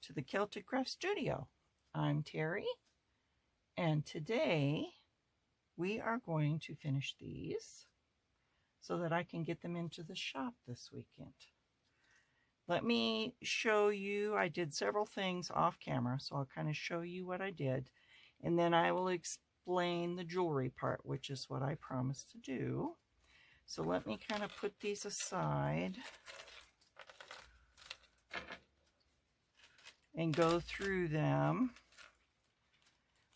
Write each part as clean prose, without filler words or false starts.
to the Celtic Craft Studio. I'm Terry, and today we are going to finish these so that I can get them into the shop this weekend. Let me show you, I did several things off camera, so I'll kind of show you what I did, and then I will explain the jewelry part, which is what I promised to do. So let me kind of put these aside and go through them.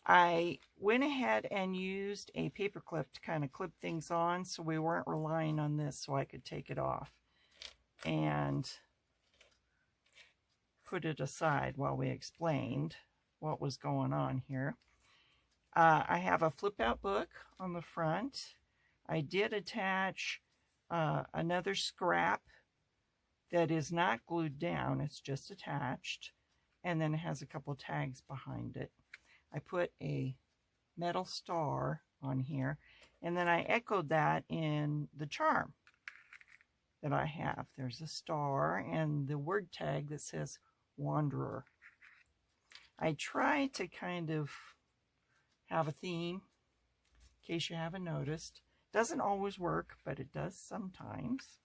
I went ahead and used a paper clip to kind of clip things on, so we weren't relying on this, so I could take it off and put it aside while we explained what was going on here. I have a flip out book on the front. I did attach another scrap that is not glued down, it's just attached, and then it has a couple tags behind it. I put a metal star on here, and then I echoed that in the charm that I have. There's a star and the word tag that says Wanderer. I try to kind of have a theme, in case you haven't noticed. Doesn't always work, but it does sometimes.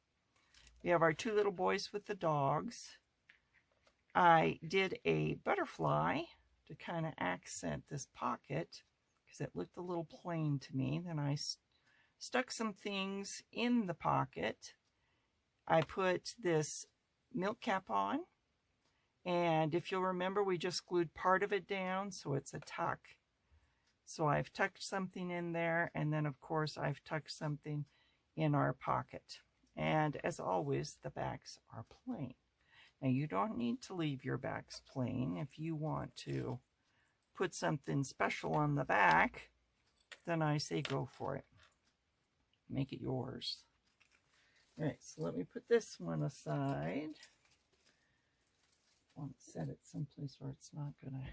We have our two little boys with the dogs. I did a butterfly to kind of accent this pocket because it looked a little plain to me. Then I stuck some things in the pocket. I put this milk cap on, and if you'll remember, we just glued part of it down, so it's a tuck. So I've tucked something in there, and then of course I've tucked something in our pocket. And as always, the backs are plain. Now you don't need to leave your backs plain. If you want to put something special on the back, then I say go for it. Make it yours. All right, so let me put this one aside. I want to set it someplace where it's not going to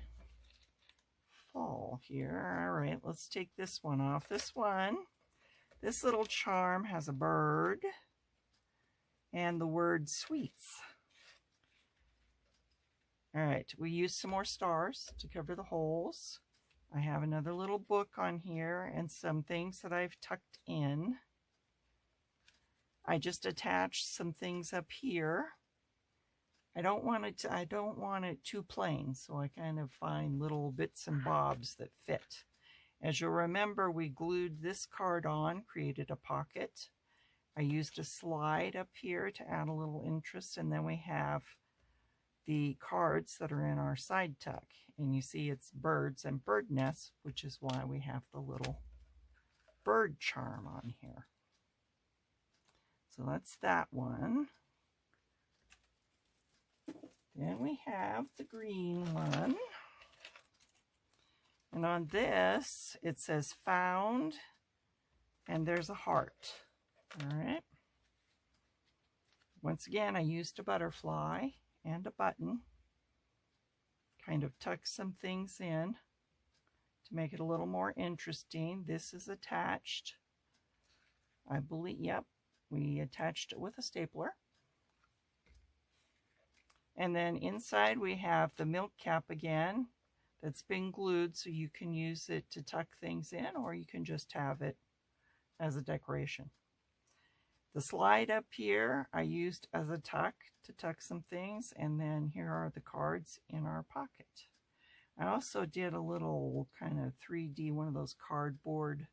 fall here. All right, let's take this one off. This little charm has a bird and the word sweets. All right, we used some more stars to cover the holes. I have another little book on here and some things that I've tucked in. I just attached some things up here. I don't want it too plain, so I kind of find little bits and bobs that fit. As you'll remember, we glued this card on, created a pocket. I used a slide up here to add a little interest, and then we have the cards that are in our side tuck. And you see it's birds and bird nests, which is why we have the little bird charm on here. So that's that one. Then we have the green one. And on this, it says found, and there's a heart. All right. Once again, I used a butterfly and a button. Kind of tuck some things in to make it a little more interesting. This is attached. I believe, yep, we attached it with a stapler. And then inside we have the milk cap again that's been glued, so you can use it to tuck things in, or you can just have it as a decoration. The slide up here I used as a tuck to tuck some things, and then here are the cards in our pocket. I also did a little kind of 3D, one of those cardboard,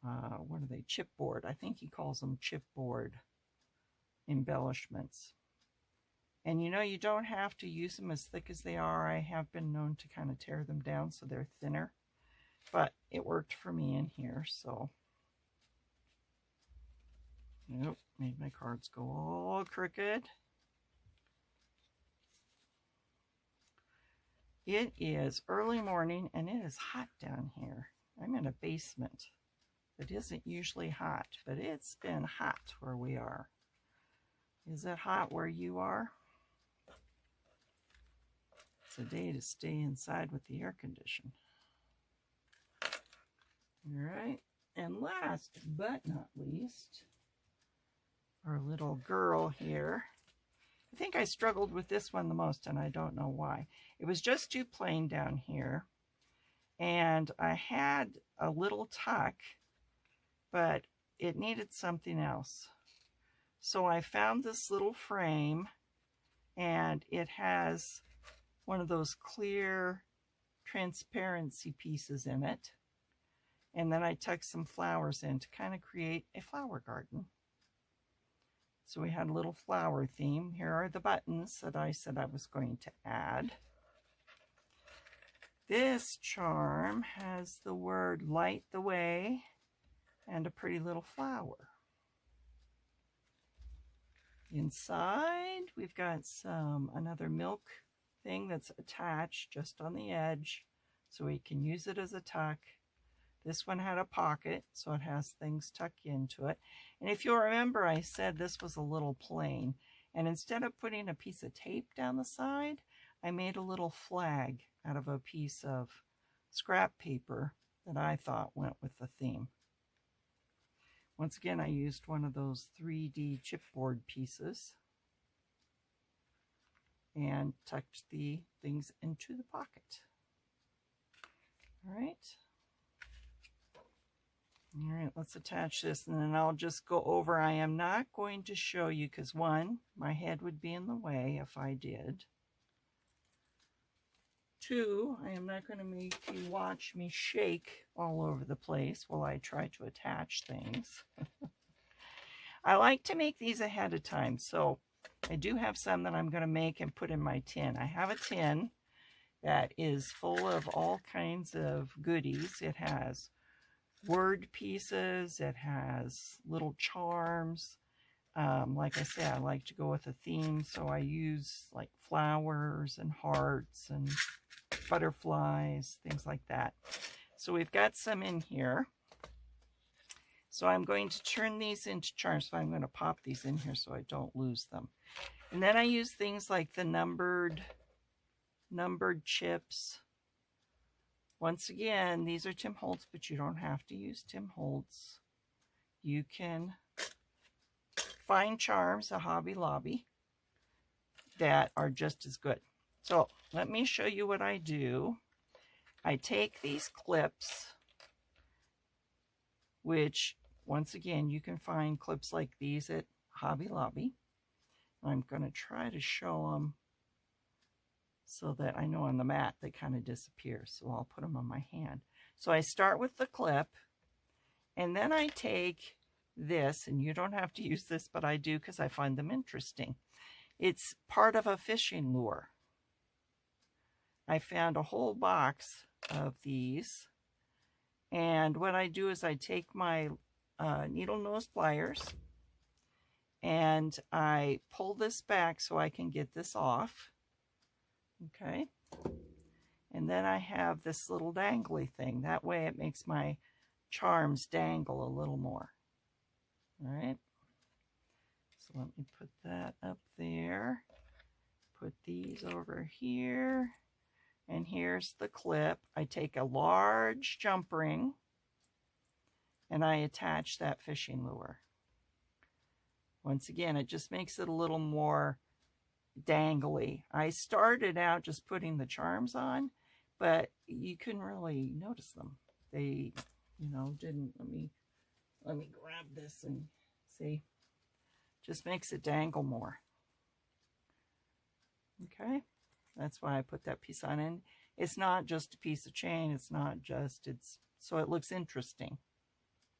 what are they, chipboard, I think he calls them chipboard embellishments. And you know, you don't have to use them as thick as they are. I have been known to kind of tear them down so they're thinner, but it worked for me in here, so. Nope, made my cards go all crooked. It is early morning and it is hot down here. I'm in a basement. It isn't usually hot, but it's been hot where we are. Is it hot where you are? It's a day to stay inside with the air condition. All right, and last but not least, our little girl here I think I struggled with this one the most, and I don't know why. It was just too plain down here, and I had a little tuck, but it needed something else. So I found this little frame, and it has one of those clear transparency pieces in it. And then I tucked some flowers in to kind of create a flower garden. So we had a little flower theme. Here are the buttons that I said I was going to add. This charm has the word "Light the Way" and a pretty little flower. Inside, we've got another milk thing that's attached just on the edge, so we can use it as a tuck. This one had a pocket, so it has things tucked into it. And if you'll remember, I said this was a little plain, and instead of putting a piece of tape down the side, I made a little flag out of a piece of scrap paper that I thought went with the theme. Once again, I used one of those 3D chipboard pieces and tucked the things into the pocket. All right. All right, let's attach this, and then I'll just go over. I am not going to show you because, one, my head would be in the way if I did. Two, I am not going to make you watch me shake all over the place while I try to attach things. I like to make these ahead of time, so I do have some that I'm going to make and put in my tin. I have a tin that is full of all kinds of goodies. It has word pieces, it has little charms. Like I said, I like to go with a theme, so I use like flowers and hearts and butterflies, things like that. So we've got some in here. So I'm going to turn these into charms. So I'm going to pop these in here so I don't lose them. And then I use things like the numbered chips. Once again, these are Tim Holtz, but you don't have to use Tim Holtz. You can find charms at Hobby Lobby that are just as good. So let me show you what I do. I take these clips, which once again, you can find clips like these at Hobby Lobby. I'm going to try to show them so that I know on the mat they kind of disappear. So I'll put them on my hand. So I start with the clip, and then I take this, and you don't have to use this, but I do because I find them interesting. It's part of a fishing lure. I found a whole box of these, and what I do is I take my needle nose pliers and I pull this back so I can get this off. Okay, and then I have this little dangly thing. That way it makes my charms dangle a little more. All right, so let me put that up there. Put these over here. And here's the clip. I take a large jump ring and I attach that fishing lure. Once again, it just makes it a little more dangly. I started out just putting the charms on, but you couldn't really notice them. They, didn't. Let me grab this and see. Just makes it dangle more. Okay. That's why I put that piece on. And it's not just a piece of chain. It's so it looks interesting.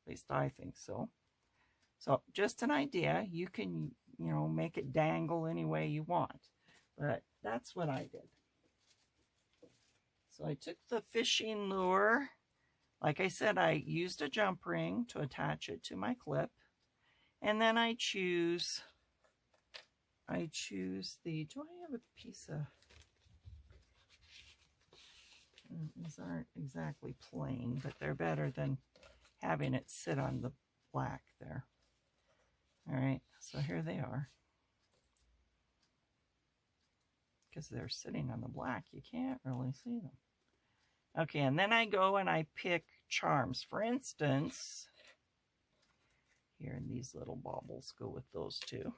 At least I think so. So just an idea. You can, make it dangle any way you want. But that's what I did. So I took the fishing lure. Like I said, I used a jump ring to attach it to my clip. And then I choose do I have a piece of, these aren't exactly plain, but they're better than having it sit on the black there. All right, so here they are. Because they're sitting on the black, you can't really see them. Okay, and then I go and I pick charms. For instance, here, and these little baubles go with those two.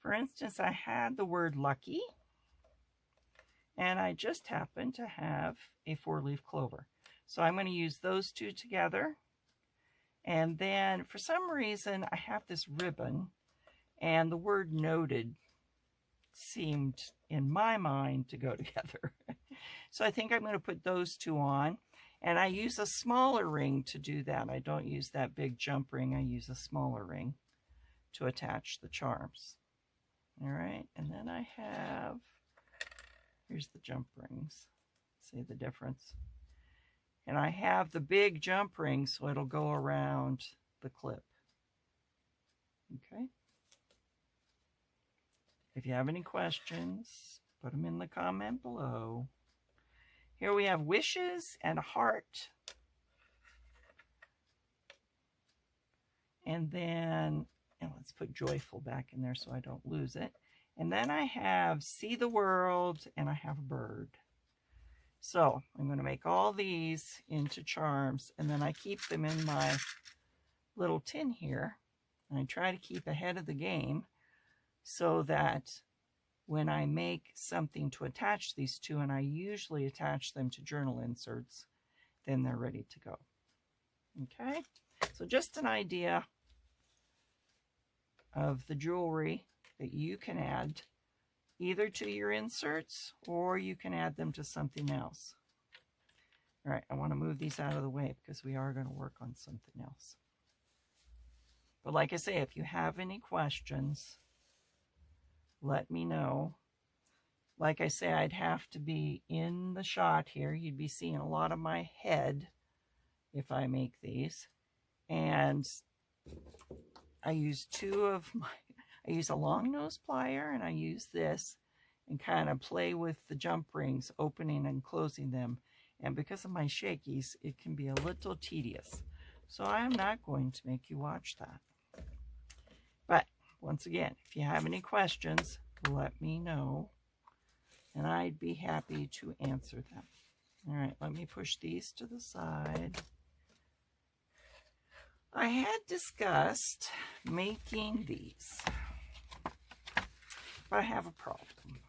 For instance, I had the word lucky, and I just happened to have a 4-leaf clover. So I'm going to use those two together. And then for some reason, I have this ribbon, and the word noted seemed in my mind to go together. So I think I'm going to put those two on. And I use a smaller ring to do that. I don't use that big jump ring. I use a smaller ring to attach the charms. All right, and then I have, here's the jump rings. See the difference? And I have the big jump ring, so it'll go around the clip. Okay. If you have any questions, put them in the comment below. Here we have wishes and a heart. And then, and let's put joyful back in there so I don't lose it. And then I have see the world, and I have a bird. So I'm going to make all these into charms, and then I keep them in my little tin here. And I try to keep ahead of the game so that when I make something to attach these to, and I usually attach them to journal inserts, then they're ready to go. Okay, so just an idea of the jewelry that you can add either to your inserts, or you can add them to something else. All right, I want to move these out of the way because we are going to work on something else. But like I say, if you have any questions, let me know. Like I say, I'd have to be in the shot here. You'd be seeing a lot of my head if I make these. And I use I use a long nose plier, and I use this and kind of play with the jump rings, opening and closing them. And because of my shakies, it can be a little tedious. So I am not going to make you watch that. But once again, if you have any questions, let me know, and I'd be happy to answer them. All right, let me push these to the side. I had discussed making these, but I have a problem.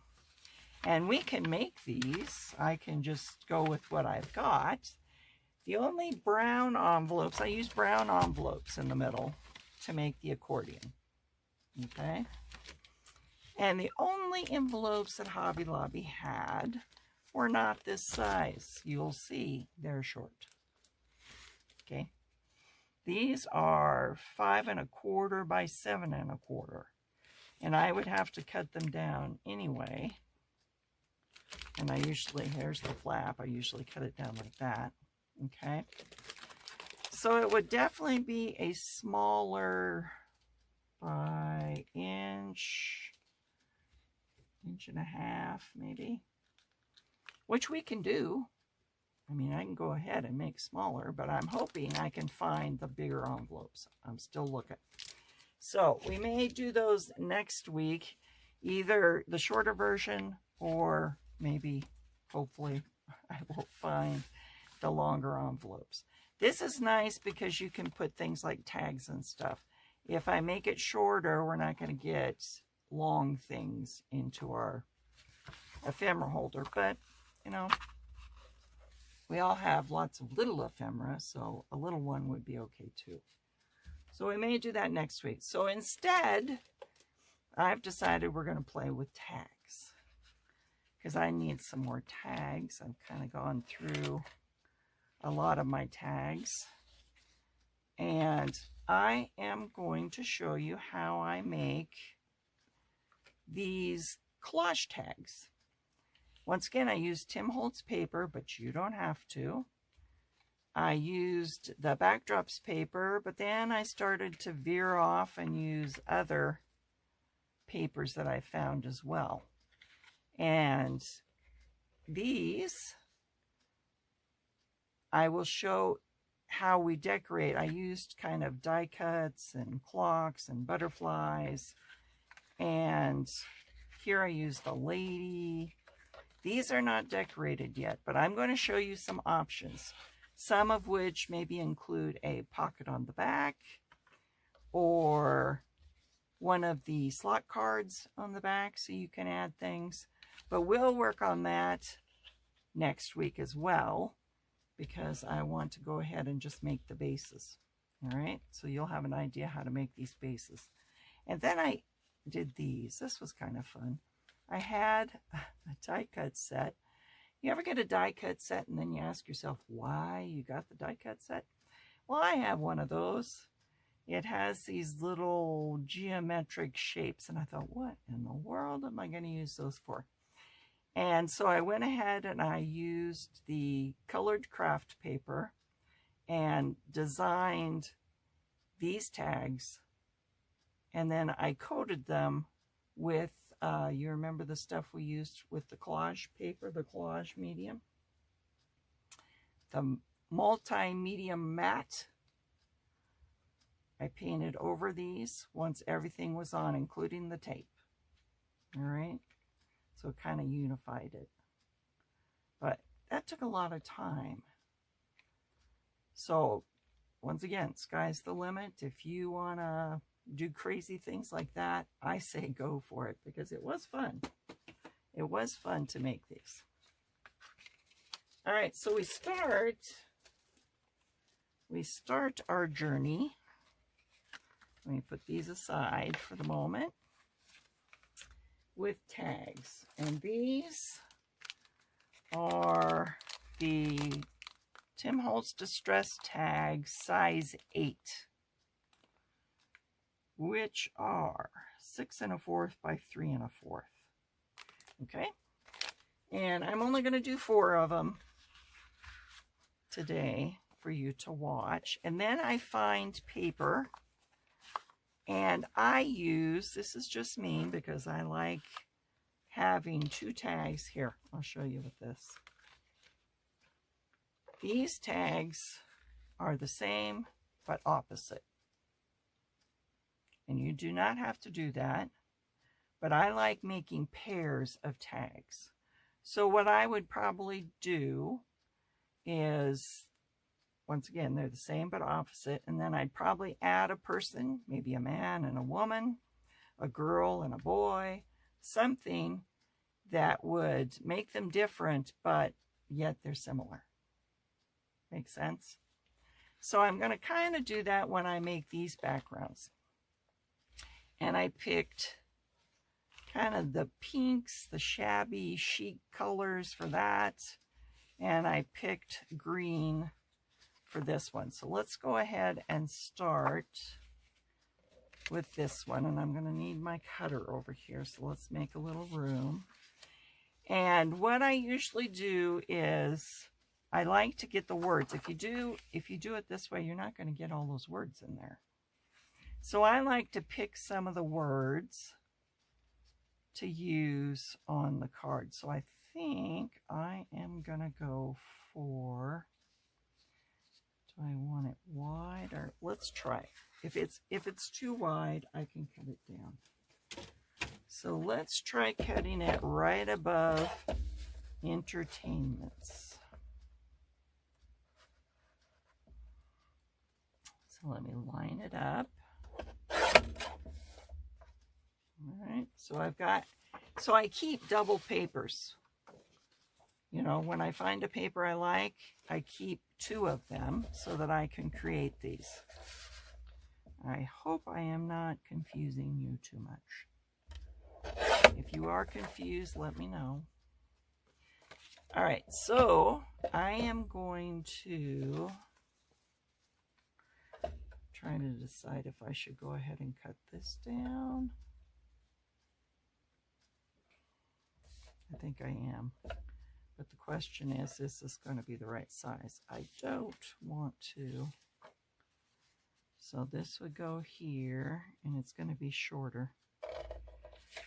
And we can make these. I can just go with what I've got. The only brown envelopes, I use brown envelopes in the middle to make the accordion. Okay? And the only envelopes that Hobby Lobby had were not this size. You'll see they're short. Okay? These are 5 1/4 by 7 1/4. And I would have to cut them down anyway. And I usually, here's the flap, I usually cut it down like that. Okay? So it would definitely be a smaller by inch and a half maybe, which we can do. I mean, I can go ahead and make smaller, but I'm hoping I can find the bigger envelopes. I'm still looking. So we may do those next week, either the shorter version, or maybe, hopefully, I will find the longer envelopes. This is nice because you can put things like tags and stuff. If I make it shorter, we're not going to get long things into our ephemera holder. But, you know, we all have lots of little ephemera, so a little one would be okay too. So we may do that next week. So instead, I've decided we're going to play with tags, because I need some more tags. I've kind of gone through a lot of my tags, and I am going to show you how I make these collage tags. Once again, I used Tim Holtz paper, but you don't have to. I used the backdrops paper, but then I started to veer off and use other papers that I found as well. And these, I will show how we decorate. I used kind of die cuts and clocks and butterflies. And here I used a lady. These are not decorated yet, but I'm going to show you some options. Some of which maybe include a pocket on the back, or one of the slot cards on the back so you can add things. But we'll work on that next week as well, because I want to go ahead and just make the bases. All right, so you'll have an idea how to make these bases. And then I did these. This was kind of fun. I had a die cut set. You ever get a die cut set and then you ask yourself why you got the die cut set? Well, I have one of those. It has these little geometric shapes, and I thought, what in the world am I going to use those for? And so I went ahead and I used the colored craft paper and designed these tags, and then I coated them with, you remember the stuff we used with the collage paper, the collage medium? The multi-medium matte. I painted over these once everything was on, including the tape. All right, so it kind of unified it. But that took a lot of time. So once again, sky's the limit. If you want to do crazy things like that, I say go for it, because it was fun. It was fun to make these. All right, so we start our journey. Let me put these aside for the moment with tags. And these are the Tim Holtz Distress Tags size 8, which are 6 1/4 by 3 1/4. Okay? And I'm only going to do 4 of them today for you to watch. And then I find paper. And I use, this is just me because I like having 2 tags here. I'll show you with this. These tags are the same but opposite. And you do not have to do that, but I like making pairs of tags. So what I would probably do is, once again, they're the same but opposite, and then I'd probably add a person, maybe a man and a woman, a girl and a boy, something that would make them different, but yet they're similar. Make sense? So I'm going to kind of do that when I make these backgrounds. And I picked kind of the pinks, the shabby chic colors for that, and I picked green for this one. So let's go ahead and start with this one, and I'm going to need my cutter over here, so let's make a little room. And what I usually do is I like to get the words. If you do it this way, you're not going to get all those words in there. So I like to pick some of the words to use on the card. So I think I am going to go for, do I want it wide, or let's try. If it's too wide, I can cut it down. So let's try cutting it right above entertainments. So let me line it up. All right, so I keep double papers. You know, when I find a paper I like, I keep 2 of them so that I can create these. I hope I am not confusing you too much. If you are confused, let me know. All right, so I am going to try to decide if I should go ahead and cut this down. I think I am. But the question is this going to be the right size? I don't want to. So this would go here, and it's going to be shorter.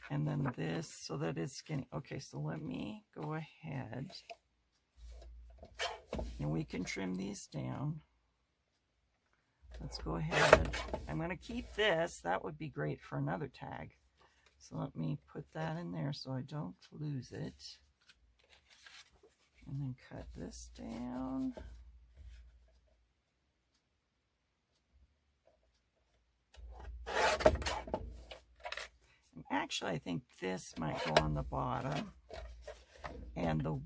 And then this, so that it's skinny. Okay, so let me go ahead. And we can trim these down. Let's go ahead. I'm going to keep this. That would be great for another tag. So let me put that in there so I don't lose it. And then cut this down. actually, I think this might go on the bottom. And the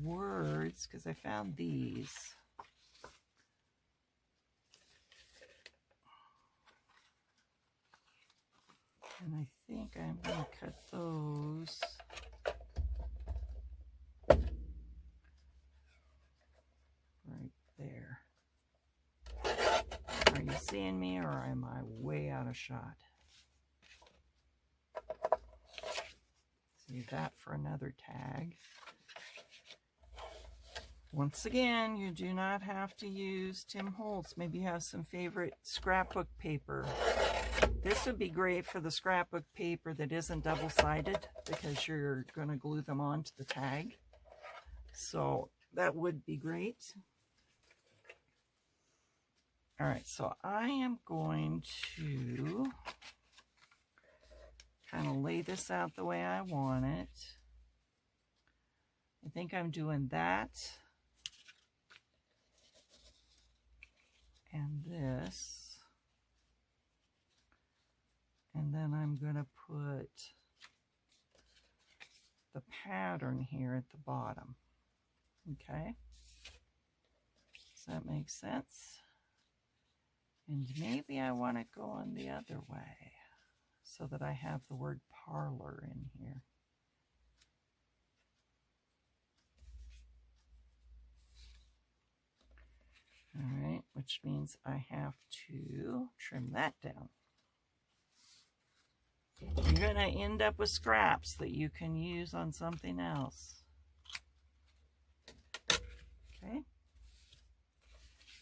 words, because I found these. And I think I'm going to cut those. Right there. Are you seeing me, or am I way out of shot? Save that for another tag. Once again, you do not have to use Tim Holtz. Maybe you have some favorite scrapbook paper. This would be great for the scrapbook paper that isn't double-sided, because you're going to glue them onto the tag. So that would be great. All right, so I am going to kind of lay this out the way I want it. I think I'm doing that and this, and then I'm going to put the pattern here at the bottom. Okay, does that make sense? And maybe I want to go on the other way so that I have the word parlor in here. All right, which means I have to trim that down. You're going to end up with scraps that you can use on something else. Okay.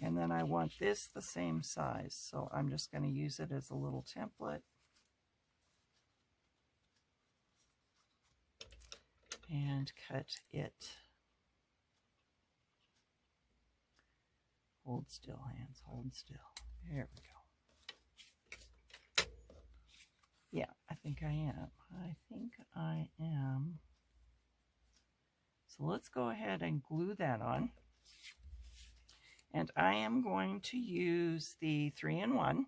And then I want this the same size, so I'm just going to use it as a little template. And cut it. Hold still, hands, hold still. There we go. Yeah, I think I am. I think I am. So let's go ahead and glue that on. And I am going to use the 3-in-1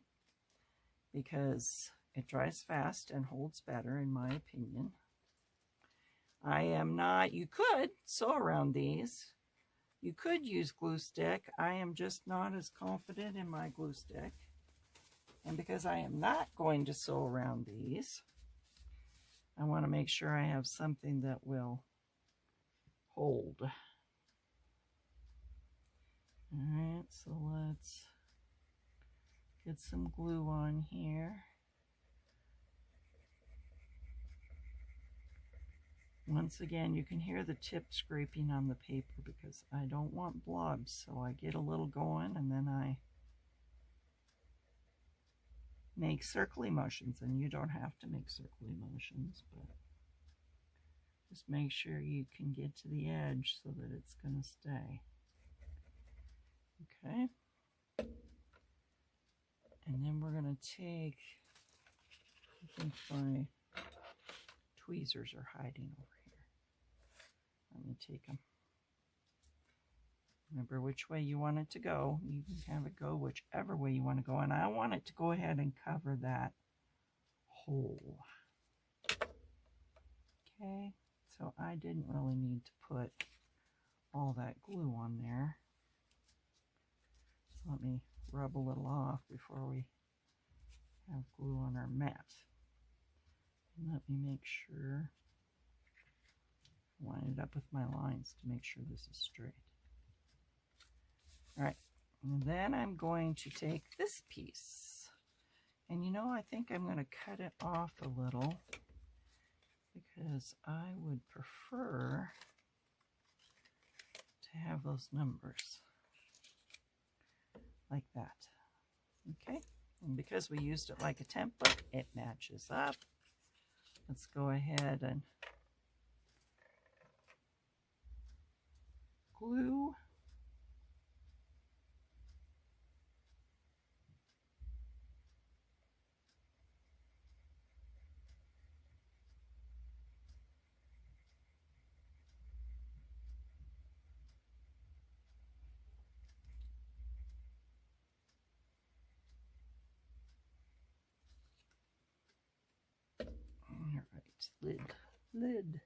because it dries fast and holds better, in my opinion. I am not, you could sew around these. You could use glue stick. I am just not as confident in my glue stick. And because I am not going to sew around these, I want to make sure I have something that will hold. All right, so let's get some glue on here. Once again, you can hear the tip scraping on the paper because I don't want blobs, so I get a little going and then I make circly motions, and you don't have to make circly motions, but just make sure you can get to the edge so that it's going to stay. Okay, and then we're going to take, I think my tweezers are hiding over here. Let me take them. Remember which way you want it to go. You can have it go whichever way you want to go, and I want it to go ahead and cover that hole. Okay, so I didn't really need to put all that glue on there. So let me rub a little off before we have glue on our mat. And let me make sure, line it up with my lines to make sure this is straight. All right, and then I'm going to take this piece. And you know, I think I'm going to cut it off a little because I would prefer to have those numbers like that. Okay, and because we used it like a template, it matches up. Let's go ahead and glue. All right, lid.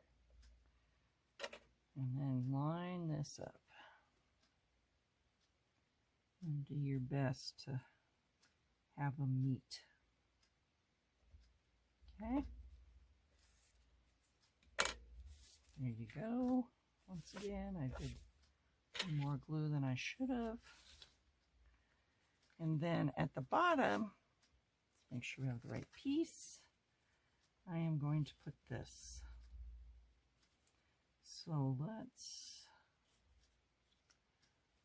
And then line this up. And do your best to have them meet. Okay. There you go. Once again, I did more glue than I should have. And then at the bottom, let's make sure we have the right piece. I am going to put this. So let's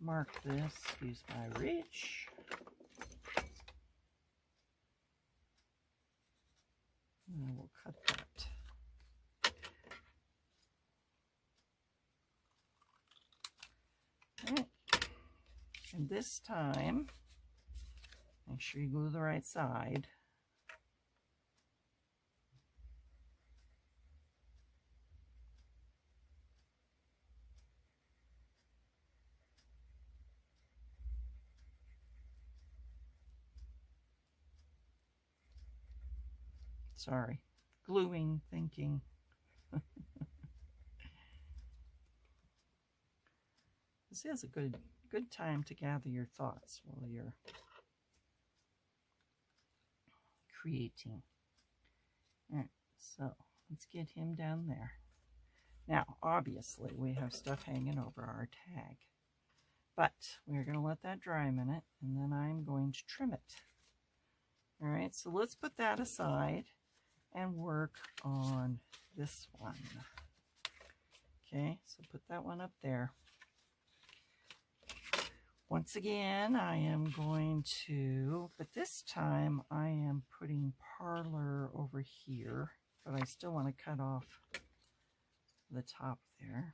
mark this, use my ridge. And I will cut that. All right. And this time, make sure you glue the right side. Sorry, gluing, thinking. This is a good time to gather your thoughts while you're creating. All right, so let's get him down there. Now, obviously, we have stuff hanging over our tag, but we're going to let that dry a minute, and then I'm going to trim it. All right, so let's put that aside and work on this one. Okay, so put that one up there. Once again, I am going to, but this time I am putting Parlor over here, but I still want to cut off the top there.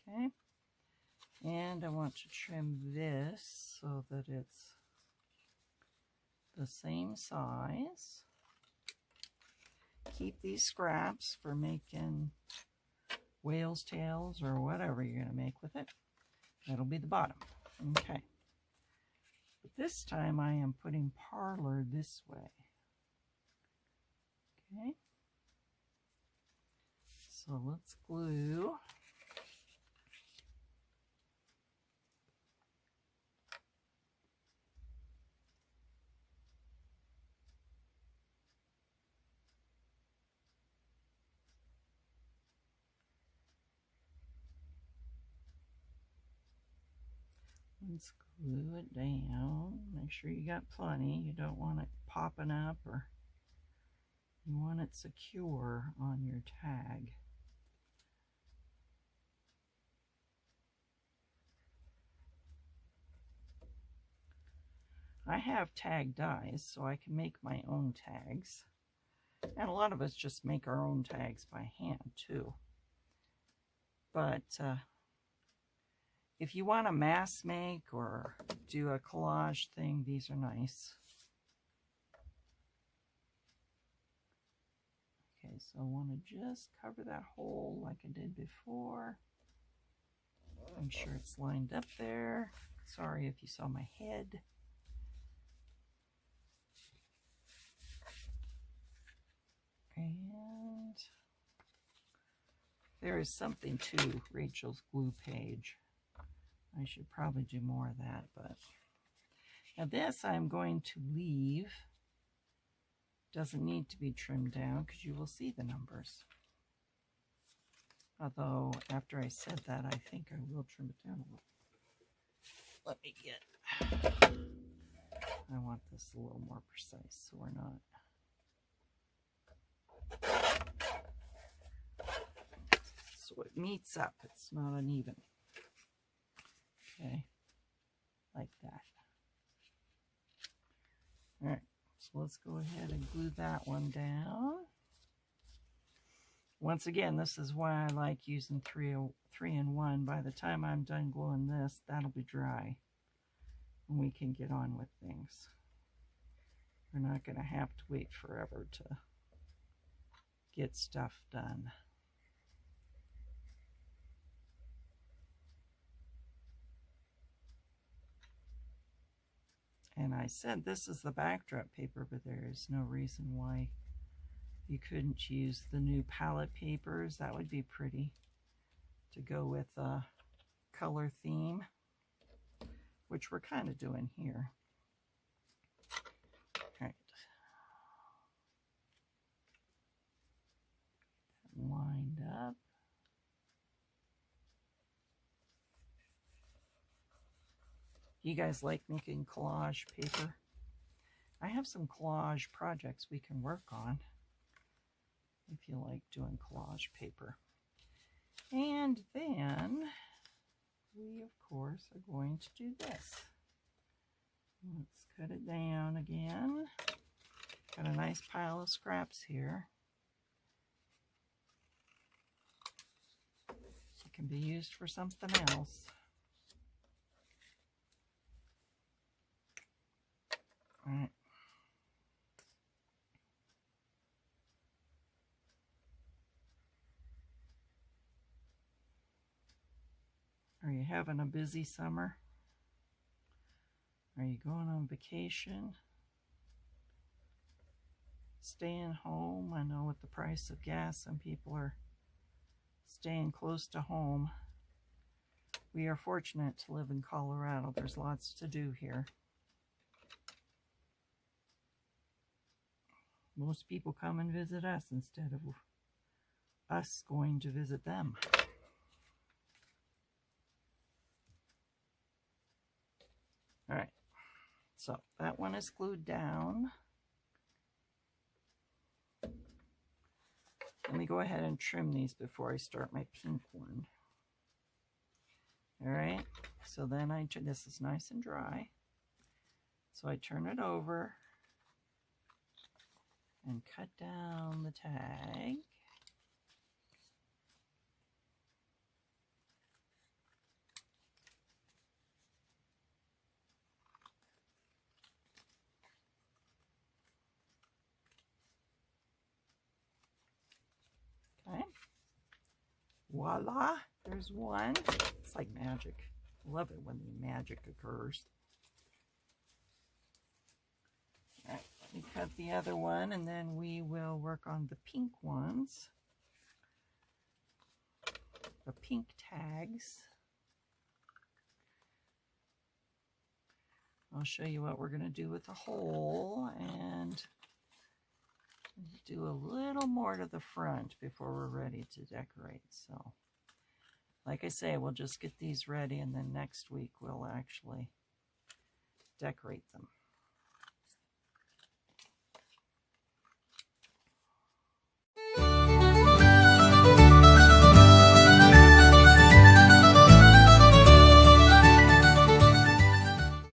Okay, and I want to trim this so that it's the same size. Keep these scraps for making whale's tails or whatever you're going to make with it. That'll be the bottom. Okay. But this time I am putting Parlor this way. Okay. So let's glue. Let's glue it down. Make sure you got plenty. You don't want it popping up, or you want it secure on your tag. I have tag dies, so I can make my own tags. And a lot of us just make our own tags by hand, too. But if you want to mass make or do a collage thing, these are nice. Okay, so I want to just cover that hole like I did before. Make sure it's lined up there. Sorry if you saw my head. And there is something to Rachel's glue page. I should probably do more of that, but now this I'm going to leave. Doesn't need to be trimmed down because you will see the numbers. Although after I said that, I think I will trim it down a little. Let me get, I want this a little more precise so we're not. So it meets up, it's not uneven. Okay, like that. All right, so let's go ahead and glue that one down. Once again, this is why I like using 3-in-1. By the time I'm done gluing this, that'll be dry. And we can get on with things. We're not going to have to wait forever to get stuff done. And I said this is the backdrop paper, but there is no reason why you couldn't use the new palette papers. That would be pretty to go with a color theme, which we're kind of doing here. All right. Lined up. You guys like making collage paper? I have some collage projects we can work on if you like doing collage paper. And then we, of course, are going to do this. Let's cut it down again. Got a nice pile of scraps here. It can be used for something else. All right. Are you having a busy summer? Are you going on vacation? Staying home? I know with the price of gas, some people are staying close to home. We are fortunate to live in Colorado. There's lots to do here. Most people come and visit us instead of us going to visit them. All right, so that one is glued down. Let me go ahead and trim these before I start my pink one. All right, so then this is nice and dry. So I turn it over and cut down the tag. Okay. Voila, there's one. It's like magic. I love it when the magic occurs. All right, let me cut the other one and then we will work on the pink ones. The pink tags. I'll show you what we're going to do with the hole and do a little more to the front before we're ready to decorate. So, like I say, we'll just get these ready and then next week we'll actually decorate them.